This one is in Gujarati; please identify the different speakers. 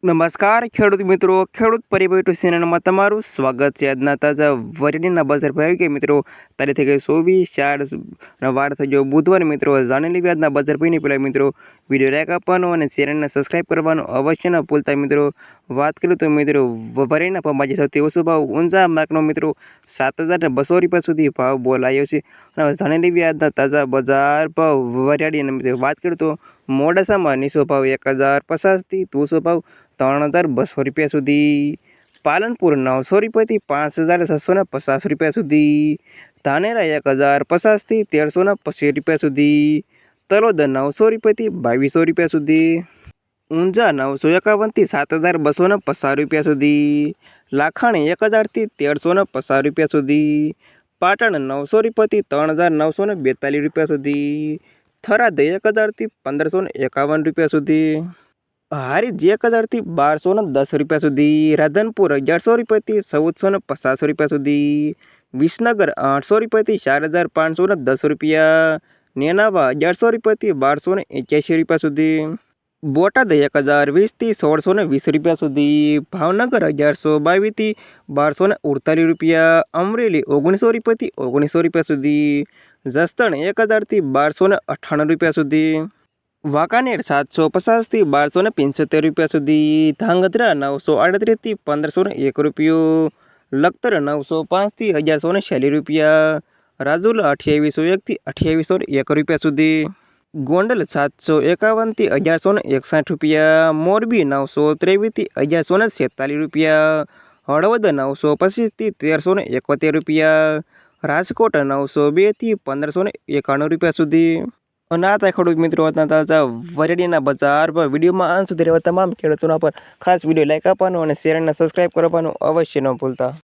Speaker 1: નમસ્કાર ખેડૂત મિત્રો, ખેડૂત પરિવાર યુટ્યુબ ચેનલમાં તમારું સ્વાગત છે। આજના તાજા વરડીના બજાર ભાવ કે મિત્રો તારીખ થઈ ગઈ 24/4 વાર થઈ ગયો બુધવાર। મિત્રો જાણી લેવી આજના બજાર ભાવની પહેલાં મિત્રો વિડીયો લાઈક આપવાનો અને ચેનલને સબસ્ક્રાઈબ કરવાનું અવશ્ય ન ભૂલતા। મિત્રો વાત કરું તો મિત્રો વરીના ભાવમાં આજે સૌથી ઓછો ભાવ ઊંઝા માર્કનો મિત્રો 7,200 રૂપિયા સુધી ભાવ બોલાયો છે। અને જાણી લેવી આજના તાજા બજાર ભાવ વરિયાળી અને મિત્રો વાત કરું તો મોડાસામાં નીચો ભાવ 1,050થી ઊંચો ભાવ 3,200 રૂપિયા સુધી, પાલનપુર 900 રૂપિયાથી 5,650 રૂપિયા સુધી, ધાનેરા 1,050થી 1,325 રૂપિયા સુધી, તલોદ 900 રૂપિયાથી 2,200 રૂપિયા સુધી, ઊંઝા 951થી 7,250 રૂપિયા સુધી, લાખાણી 1,000થી 1,350 રૂપિયા સુધી, પાટણ 900 રૂપિયાથી 3,942 રૂપિયા સુધી, થરાદ 1,000થી 1,551 રૂપિયા સુધી, હારીજ 1,000થી 1,210 રૂપિયા સુધી, રાધનપુર 1,100 રૂપિયાથી 1,450 રૂપિયા સુધી, વિસનગર 800 રૂપિયાથી 4,510 રૂપિયા, નેનાવા 1,100 રૂપિયાથી 1,281 રૂપિયા સુધી, બોટાદ 1,020થી 1,620 રૂપિયા સુધી, ભાવનગર 1,122થી 1,248 રૂપિયા, અમરેલી 1,900 રૂપિયાથી 1,900 રૂપિયા સુધી, જસદણ 1,000થી 1,298 રૂપિયા સુધી, વાંકાનેર 750થી 1,275 રૂપિયા સુધી, ધાંગધ્રા 938થી 1,501 રૂપિયો, લખતર 905થી 1,146 રૂપિયા, રાજુલા 2,801થી 2,801 રૂપિયા સુધી, ગોંડલ 751થી 1,161 રૂપિયા, મોરબી 923થી 1,146 રૂપિયા, હળવદ 925થી 1,371 રૂપિયા, રાજકોટ 902થી 1,591 રૂપિયા સુધી। અને આ હતા ખેડૂત મિત્રો આજના તાજા વરિયાળીના બજાર પર। વિડીયોમાં અંત સુધી રહેવા તમામ ખેડૂતોના પર ખાસ વિડીયો લાઈક આપવાનો અને ચેનલને સબસ્ક્રાઈબ કરવાનું અવશ્ય ન ભૂલતા।